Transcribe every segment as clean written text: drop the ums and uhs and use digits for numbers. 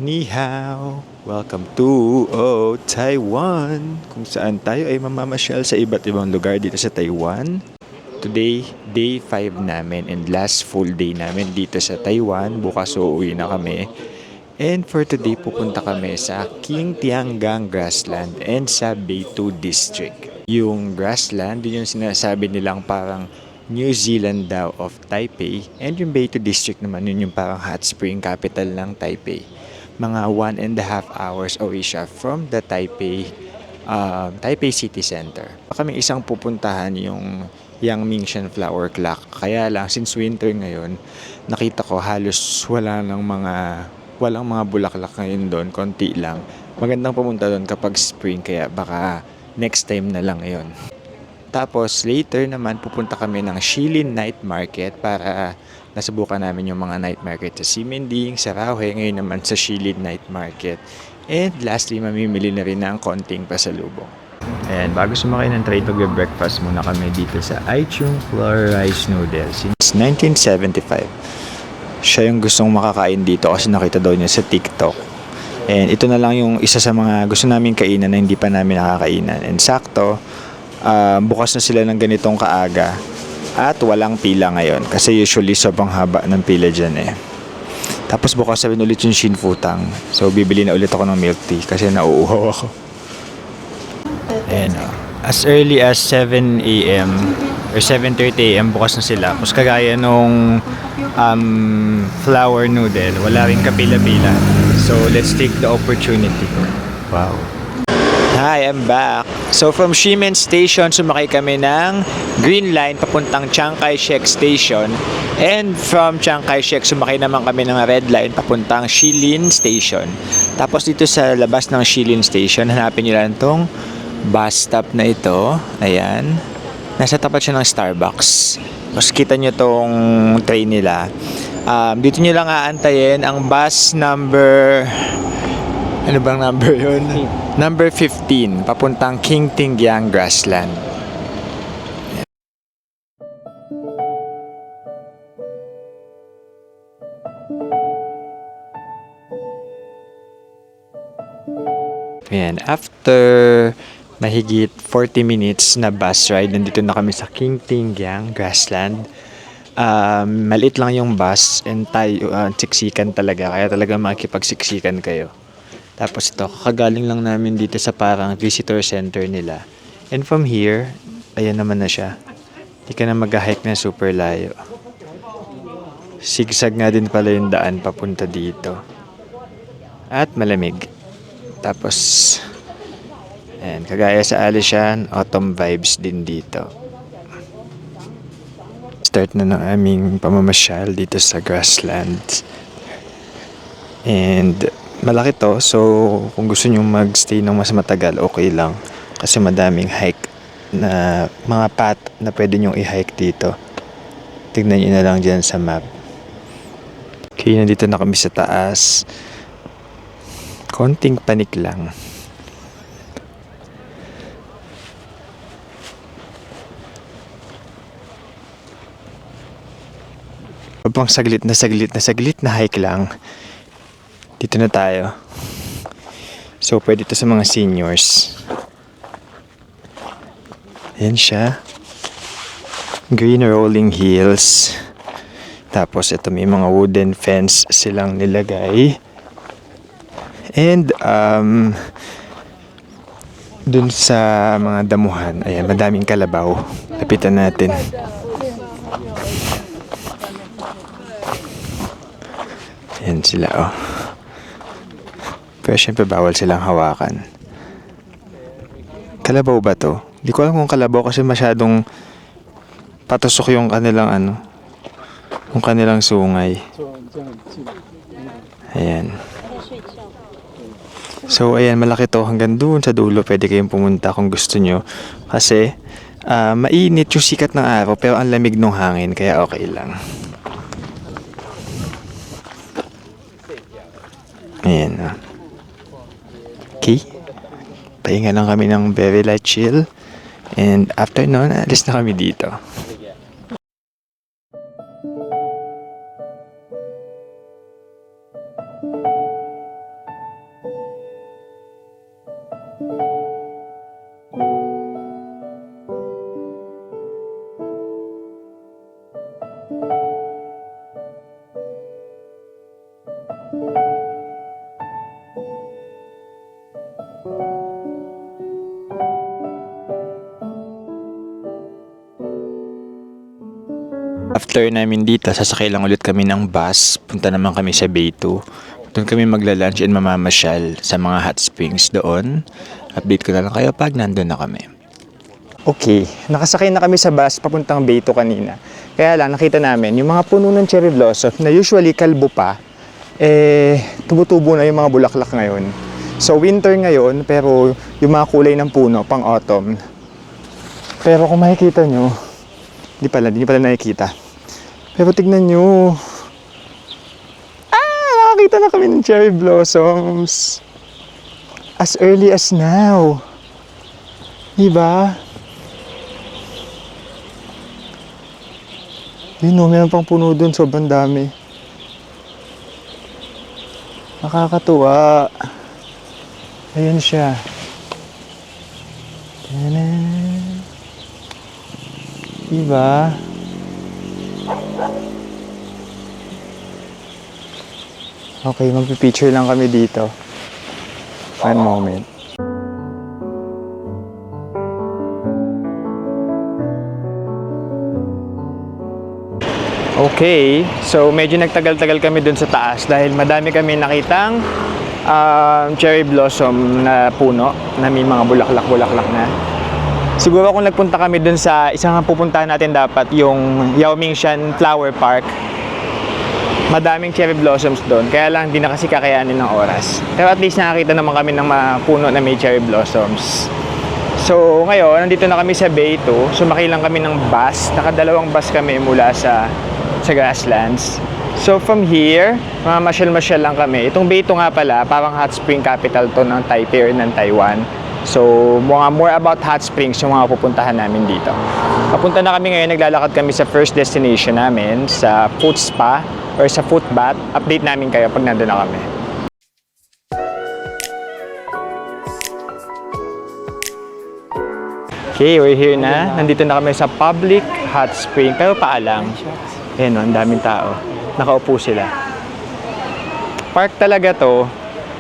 Ni hao! Welcome to Taiwan! Kung saan tayo ay mamamasyal sa iba't ibang lugar dito sa Taiwan. Today, day 5 namin and last full day namin dito sa Taiwan. Bukas uuwi na kami. And for today, pupunta kami sa King Tiangang Grassland and sa Beitou District. Yung grassland, yun yung sinasabi nilang parang New Zealand daw of Taipei. And yung Beitou District naman, yun yung parang hot spring capital ng Taipei. Mga 1.5 hours away siya from the Taipei City Center. Kami isang pupuntahan yung Yangmingshan Flower Clock. Kaya lang, since winter ngayon, nakita ko halos walang mga bulaklak ngayon doon, konti lang. Magandang pumunta doon kapag spring, kaya baka next time na lang ngayon. Tapos later naman pupunta kami ng Shilin Night Market para nasubukan namin yung mga night market sa Ximending, sa Raohe, ngayon naman sa Shilin Night Market. And lastly, mamimili na rin ng konting pasalubong. And bago sumakay ng train, magbe-breakfast muna kami dito sa Aichung Flour Rice Noodles since 1975. Siya yung gustong makakain dito kasi nakita daw niya sa TikTok. And ito na lang yung isa sa mga gusto namin kainan na hindi pa namin nakakainan. And sakto, bukas na sila ng ganitong kaaga at walang pila ngayon kasi usually sobrang haba ng pila dyan eh. Tapos bukas sabihin ulit yung Shinfutang, so bibili na ulit ako ng milk tea kasi nauuhaw ako. And as early as 7 a.m. or 7:30 a.m. bukas na sila. Tapos kagaya nung flour noodle, wala rin kapila-pila, so let's take the opportunity. Wow. Hi, I'm back. So from Ximen Station, sumakay kami ng Green Line papuntang Chiang Kai-shek Station. And from Chiang Kai-shek, sumakay naman kami ng Red Line papuntang Shilin Station. Tapos dito sa labas ng Shilin Station, hanapin nyo lang itong bus stop na ito. Ayan. Nasa tapat siya ng Starbucks. Tapos kita nyo itong train nila. Dito nyo lang aantayin ang bus number... Ano bang number yun? Number 15, papuntang King Tiangang Grassland. Ayan, after mahigit 40 minutes na bus ride, nandito na kami sa King Tiangang Grassland. Maliit lang yung bus and tayo, siksikan talaga, kaya talaga makikipagsiksikan kayo. Tapos ito, kakagaling lang namin dito sa parang visitor center nila. And from here, ayan naman na siya. Hindi ka na mag-hike na super layo. Sigsag nga din pala yung daan papunta dito. At malamig. Tapos, ayan, kagaya sa Alishan, autumn vibes din dito. Start na ng aming pamamasyal dito sa grasslands. And malaki to, so kung gusto nyo magstay ng mas matagal, okay lang. Kasi madaming hike na mga path na pwede nyo i-hike dito. Tignan nyo na lang dyan sa map. Okay, nandito na kami sa taas. Konting panik lang. Pang saglit na hike lang. Dito na tayo. So, pwede ito sa mga seniors. Ayan siya. Green rolling hills. Tapos, ito may mga wooden fence silang nilagay. And, dun sa mga damuhan, ayan, madaming kalabaw. Lapitan natin. Ayan sila, oh. Pero syempre bawal silang hawakan. Kalabaw ba to? Hindi ko alam kung kalabaw kasi masyadong patusok yung kanilang yung kanilang sungay. Ayan. So ayan, malaki to. Hanggang doon sa dulo pwede kayong pumunta kung gusto nyo. Kasi mainit yung sikat ng araw pero ang lamig ng hangin, kaya okay lang. Ayan, oh. Okay. Pahinga lang kami ng very light chill. And after nun, alis na kami dito. After namin dito, sasakay lang ulit kami ng bus. Punta naman kami sa Bay 2. Doon kami magla-lunch and mamamasyal sa mga hot springs doon. Update ko na lang kayo pag nandun na kami. Okay, nakasakay na kami sa bus papuntang Bay 2 kanina. Kaya lang nakita namin yung mga puno ng cherry blossom na usually kalbo pa, tumutubo na yung mga bulaklak ngayon. So winter ngayon, pero yung mga kulay ng puno pang autumn. Pero kung makikita nyo, hindi pala nakikita. Pero tignan nyo. Nakakita na kami ng cherry blossoms. As early as now. Diba? Yun o, meron pang puno dun. Sobrang dami. Nakakatuwa. Ayan siya. Tanan. Diba? Okay, magpipicture lang kami dito. One moment. Okay, so medyo nagtagal-tagal kami dun sa taas dahil madami kami nakitang cherry blossom na puno na may mga bulaklak-bulaklak na. Siguro kung nagpunta kami dun sa isang pupuntahan natin dapat, yung Yaomingshan Flower Park, madaming cherry blossoms doon. Kaya lang hindi na kasi kakayanin ng oras. Pero at least nakakita naman kami ng mga puno na may cherry blossoms. So ngayon, nandito na kami sa Bay 2. Sumakay lang kami ng bus. Nakadalawang bus kami mula sa grasslands. So from here, mamasyal-masyal lang kami. Itong Bay 2 nga pala, parang hot spring capital to ng Taipei or ng Taiwan. So, more about hot springs yung mga pupuntahan namin dito. Papunta na kami ngayon, naglalakad kami sa first destination namin, sa foot spa or sa foot bath. Update namin kayo pag nandun na kami. Okay, we're here na. Nandito na kami sa public hot spring, pero paalang. Ayan o, ang daming tao. Nakaupo sila. Park talaga to.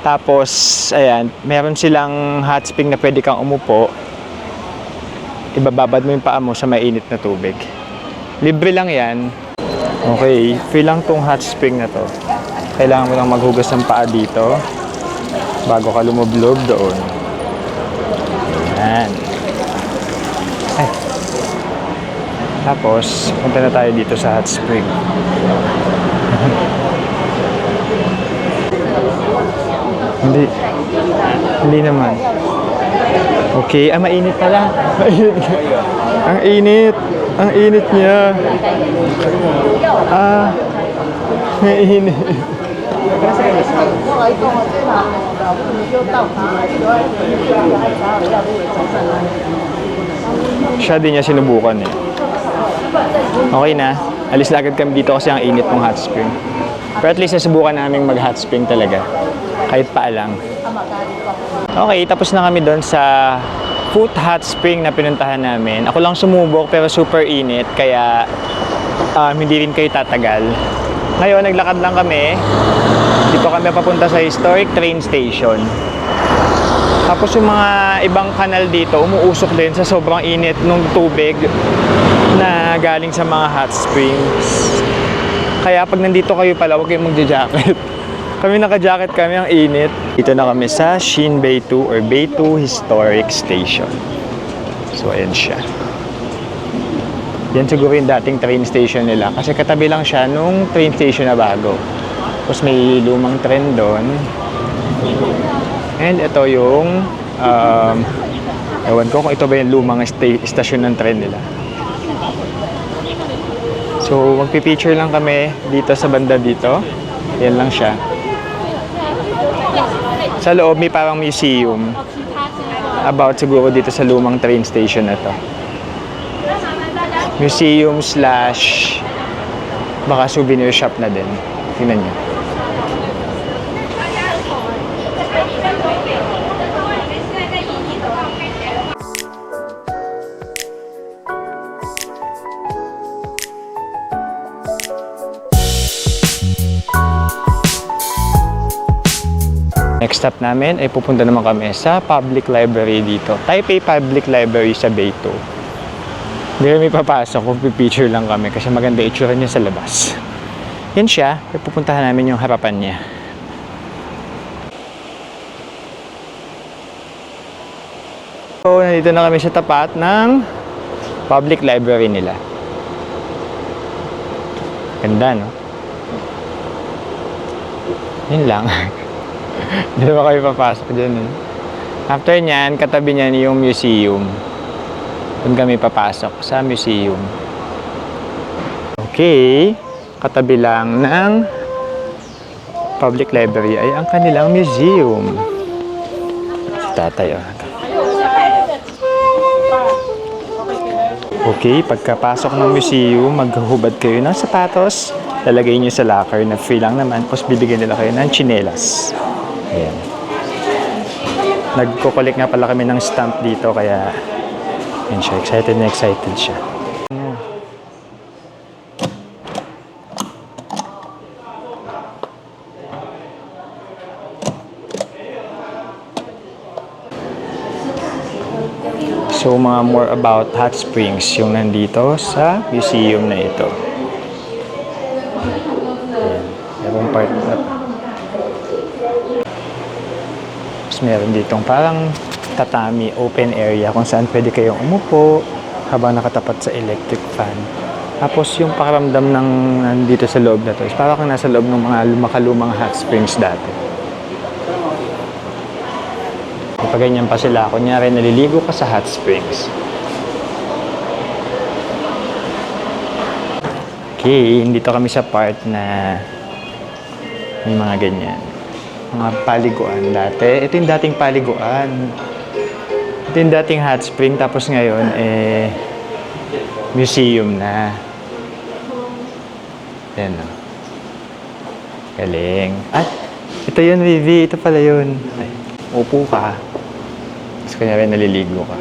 Tapos, ayan, meron silang hot spring na pwede kang umupo. Ibababad mo yung paa mo sa mainit na tubig. Libre lang yan. Okay, free lang tong hot spring na to. Kailangan mo lang maghugas ng paa dito bago ka lumublob doon. Ayan. Tapos, punta na tayo dito sa hot spring. Hindi naman. Okay, mainit pala. Mainit. Ang init. Ang init niya. Mainit. Siya din niya sinubukan eh. Okay na. Alis na agad kami dito kasi ang init ng hot spring. Pero at least nasubukan namin mag-hot spring talaga. Kahit pa lang. Okay, tapos na kami doon sa foot hot spring na pinuntahan namin. Ako lang sumubok pero super init kaya hindi rin kayo tatagal. Ngayon, naglakad lang kami. Dito kami papunta sa historic train station. Tapos yung mga ibang kanal dito, umuusok din sa sobrang init ng tubig na galing sa mga hot springs. Kaya pag nandito kayo pala, huwag kayong magja-jacket. Kami naka-jacket kami, ang init. Dito na kami sa Shinbei 2 or Bay 2 Historic Station. So, ayan siya. Yan siguro yung dating train station nila. Kasi katabi lang siya nung train station na bago. Tapos may lumang tren doon. And ito yung, ewan ko kung ito ba yung lumang station ng tren nila. So, magpipicture lang kami dito sa banda dito. Yan lang siya. Sa loob may parang museum about siguro dito sa lumang train station na to. Museum slash baka souvenir shop na din. Tingnan nyo. Next stop namin ay pupunta naman kami sa public library dito. Taipei Public Library sa Bay 2. Hindi kami papasok kung pipicture lang kami kasi maganda itsura niya sa labas. Yan siya, pupuntahan namin yung harapan niya. So, nandito na kami sa tapat ng public library nila. Ganda, no? Yun lang. Hindi naman kami papasok dyan, eh. After nyan, katabi nyan yung museum. Doon kami papasok sa museum. Okay. Katabi lang ng public library ay ang kanilang museum. Tatay, oh. Okay, pagkapasok ng museum, maghubad kayo ng sapatos. Lalagay nyo sa locker na free lang naman. Tapos bibigyan nila kayo ng tsinelas. Ayan. Nagko-collect nga pala kami ng stamp dito kaya yun siya, excited na excited siya. So, mga more about hot springs yung nandito sa museum na ito. Ayan. Meron part na. Tapos meron ditong parang tatami, open area kung saan pwede kayong umupo habang nakatapat sa electric fan. Tapos yung pakiramdam ng nandito sa loob na to is parang kang nasa loob ng mga makalumang hot springs dati. Pag ganyan pa sila, kunyari naliligo ka sa hot springs. Okay, dito kami sa part na may mga ganyan. Mga paliguan dati. Ito yung dating paliguan. Ito yung dating hot spring, tapos ngayon, museum na. Yan o. Galing. Ah, ito yun, Vivi. Ito pala yun. Ay, upo ka. Tapos kunyari naliligo ka.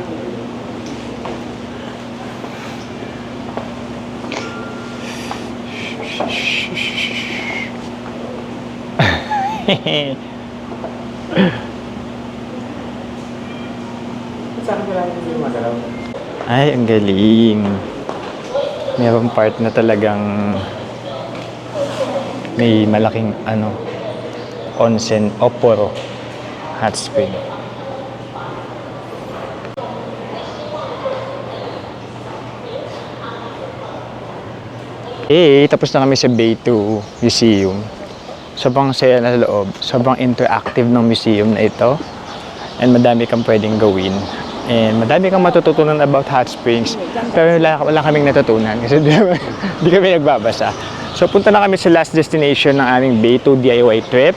Ay, ang galing. Mayroong part na talagang may malaking onsen o poro hot spring. Tapos na kami sa Bay 2 Museum. Sobrang saya na loob. Sobrang interactive ng museum na ito. And madami kang pwedeng gawin. And madami kang matututunan about hot springs. Pero wala kaming natutunan kasi di kami nagbabasa. So punta na kami sa last destination ng aming Bay 2 DIY trip.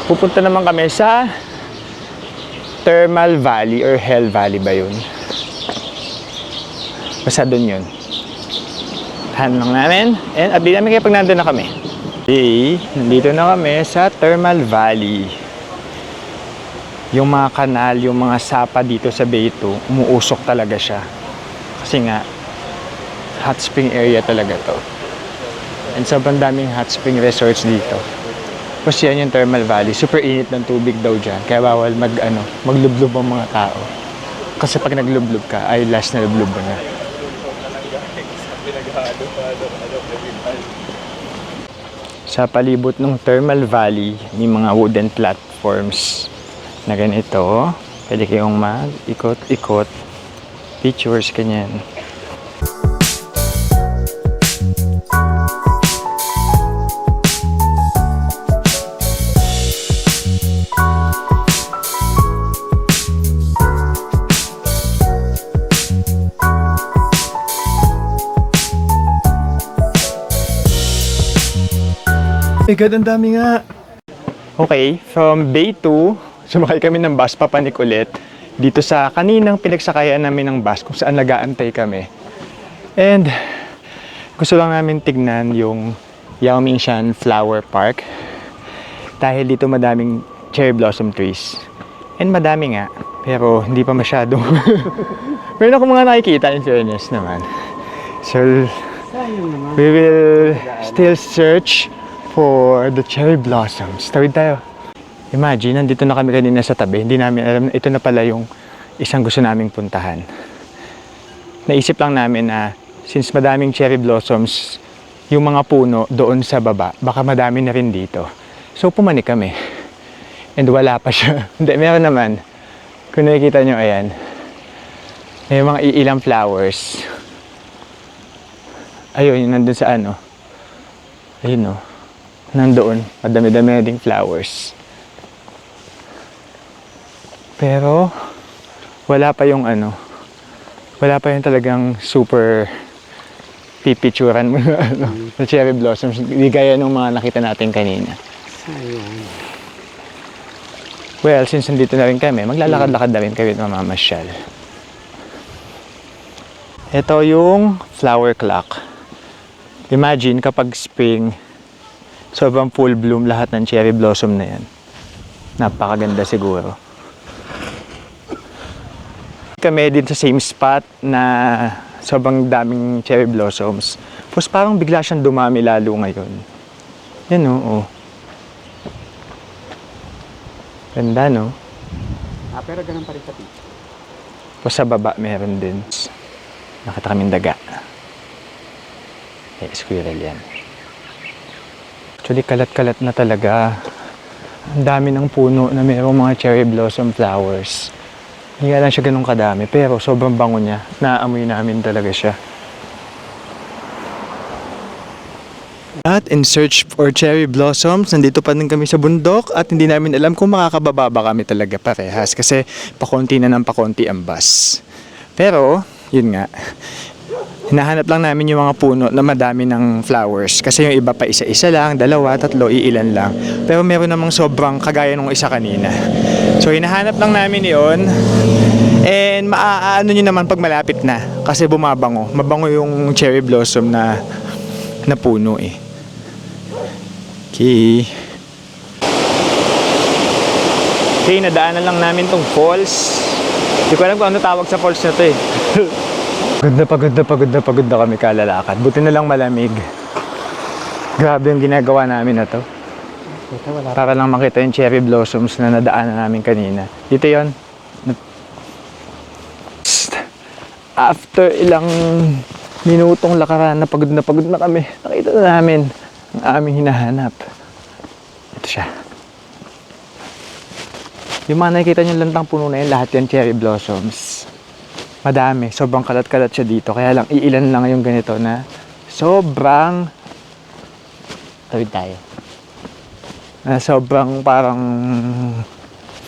Pupunta naman kami sa Thermal Valley or Hell Valley ba yun? Basta doon yun. Tahan lang namin. And update namin kayo pag nandun na kami. Okay, nandito na kami sa Thermal Valley. Yung mga kanal, yung mga sapa dito sa Bay 2, umuusok talaga siya. Kasi nga, hot spring area talaga to. And sobrang daming hot spring resorts dito. Tapos yan yung Thermal Valley. Super init ng tubig daw dyan. Kaya bawal maglublob ang mga tao. Kasi pag naglublob ka, ay last na lublob mo na. Sa palibot ng Thermal Valley, may mga wooden platforms na ganito. Pwede kayong mag-ikot-ikot. Pictures, kanyan. My God, ang dami nga. Okay, from Bay 2, sumakay kami ng bus papanik ulit dito sa kaninang pinagsakayan namin ng bus kung saan nag-aantay kami. And gusto lang namin tignan yung Yao Mingshan Flower Park dahil dito madaming cherry blossom trees. And madami nga, pero hindi pa masyadong meron akong mga nakikita in fairness naman. So, we will still search for the cherry blossoms. Tawid tayo. Imagine, nandito na kami kanina sa tabi. Hindi namin alam na ito na pala yung isang gusto naming puntahan. naisip lang namin na since madaming cherry blossoms yung mga puno doon sa baba, baka madami na rin dito. So pumanik kami. And wala pa siya. Hindi, meron naman. Kung nakikita nyo, ayan. May mga ilang flowers. Ayun, yung nandun sa ano. Ayun, no. Nandoon. Madami-dami ding flowers. Pero, wala pa yung ano. Wala pa yung talagang super pipicturan mo na ano, na cherry blossoms. Hindi gaya nung mga nakita natin kanina. Well, since nandito na rin kami, maglalakad-lakad na rin kami at mamamasyal. Ito yung flower clock. Imagine kapag spring, sobrang full bloom lahat ng cherry blossom na yan. Napakaganda siguro. Kami din sa same spot na sobrang daming cherry blossoms. Tapos parang bigla siyang dumami lalo ngayon. Yan o. Ganda, no? Pero ganun pa rin sa picture. Tapos sa baba meron din. Nakita kaming daga. Squirrel yan. Actually, kalat-kalat na talaga. Ang dami ng puno na mayroong mga cherry blossom flowers. Hindi nga lang siya ganun kadami, pero sobrang bango niya. Naamoy namin talaga siya. At in search for cherry blossoms, nandito pa din kami sa bundok at hindi namin alam kung makakababa ba kami talaga parehas kasi pakonti na ng pakonti ang bus. Pero, yun nga, hinahanap lang namin yung mga puno na madami ng flowers kasi yung iba pa isa-isa lang, dalawa, tatlo, iilan lang. Pero meron namang sobrang kagaya nung isa kanina. So, hinahanap lang namin yon. And maaano nyo naman pag malapit na kasi bumabango. Mabango yung cherry blossom na puno eh. Okay. Okay, nadaanan lang namin tong falls. Hindi ko alam kung ano tawag sa falls na to eh. Pagod na kami kalalakad. Buti na lang malamig. Grabe yung ginagawa namin na to. Para lang makita yung cherry blossoms na nadaanan namin kanina. Dito yon. After ilang minutong lakaran, pagod na kami. Nakita na namin ang aming hinahanap. Ito siya. Yung mga nakikita nyo lantang puno na yun, lahat yan cherry blossoms. Madami. Sobrang kalat-kalat siya dito. Kaya lang, iilan lang yung ganito na sobrang tawid tayo. Sobrang parang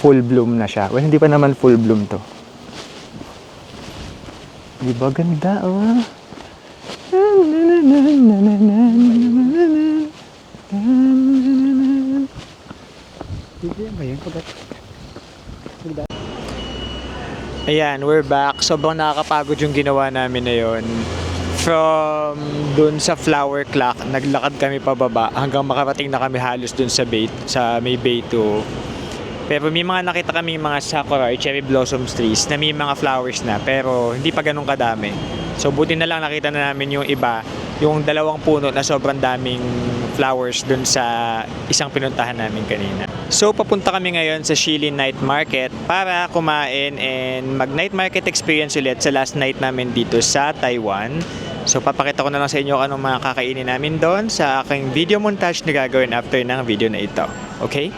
full bloom na siya. Well, hindi pa naman full bloom to. Diba ganda, oh? Ayan, we're back. Sobrang nakakapagod yung ginawa namin na yon. From dun sa flower clock, naglakad kami pababa hanggang makarating na kami halos dun sa may bay 2. Pero may mga nakita kami mga sakura or cherry blossom trees na may mga flowers na pero hindi pa ganun kadami. So buti na lang nakita na namin yung iba, yung dalawang puno na sobrang daming flowers dun sa isang pinuntahan namin kanina. So papunta kami ngayon sa Shilin Night Market para kumain and mag night market experience ulit sa last night namin dito sa Taiwan. So papakita ko na lang sa inyo anong mga kakainin namin doon sa aking video montage na gagawin after ng video na ito. Okay?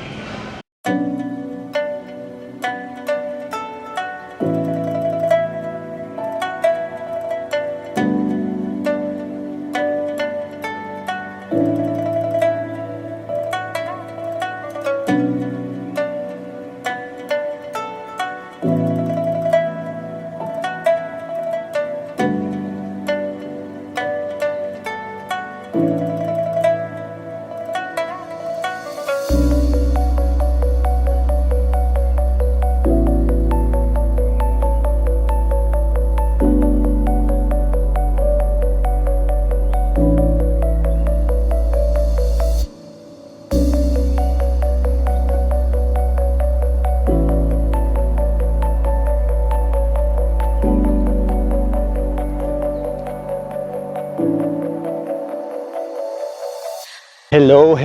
Hello.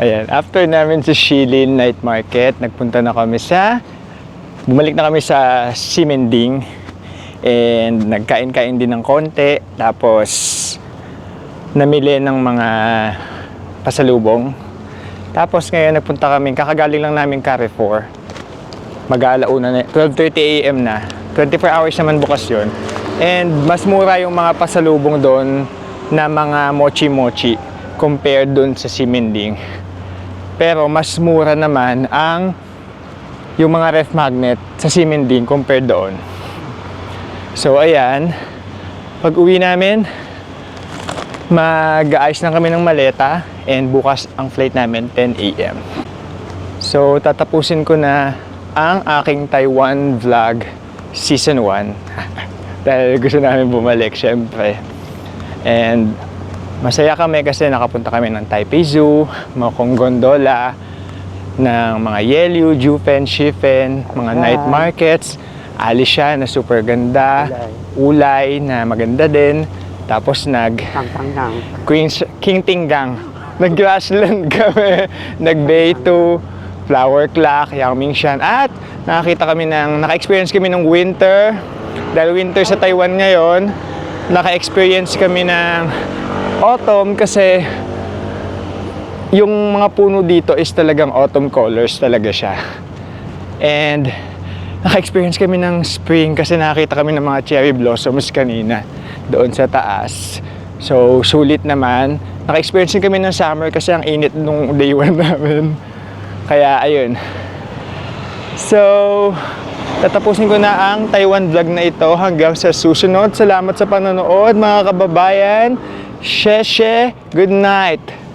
Ayan, after namin sa Shilin Night Market, bumalik na kami sa Ximending. And nagkain-kain din ng konti. Tapos namili ng mga pasalubong. Tapos ngayon nagpunta kami, kakagaling lang namin Carrefour. Mag-aalauna na, 12:30 AM na. 24 hours naman bukas yun. And mas mura yung mga pasalubong doon na mga mochi-mochi compared doon sa Siminding. Pero mas mura naman ang yung mga ref magnet sa Siminding compared doon. So ayan, pag uwi namin, mag-aayos lang kami ng maleta and bukas ang flight namin 10 AM. So tatapusin ko na ang aking Taiwan vlog season 1 dahil gusto namin bumalik syempre. And masaya kami kasi nakapunta kami ng Taipei Zoo, Mekong Gondola, ng mga Yelyu, Jufen, Shifen, mga night markets, Alisha na super ganda, Ulay na maganda din, tapos Tang-tang-tang. King Tinggang, nag-grassland kami, nag-Beitu, Flower Clock, Yangmingshan, at naka-experience kami ng winter. Dahil winter sa Taiwan ngayon, naka-experience kami ng autumn kasi yung mga puno dito is talagang autumn colors talaga siya. And naka-experience kami ng spring kasi nakita kami ng mga cherry blossoms kanina doon sa taas. So, sulit naman. Naka-experience din kami ng summer kasi ang init nung day 1 namin. Kaya, ayun. So, tatapusin ko na ang Taiwan vlog na ito hanggang sa susunod. Salamat sa panonood, mga kababayan. Sheshe, good night!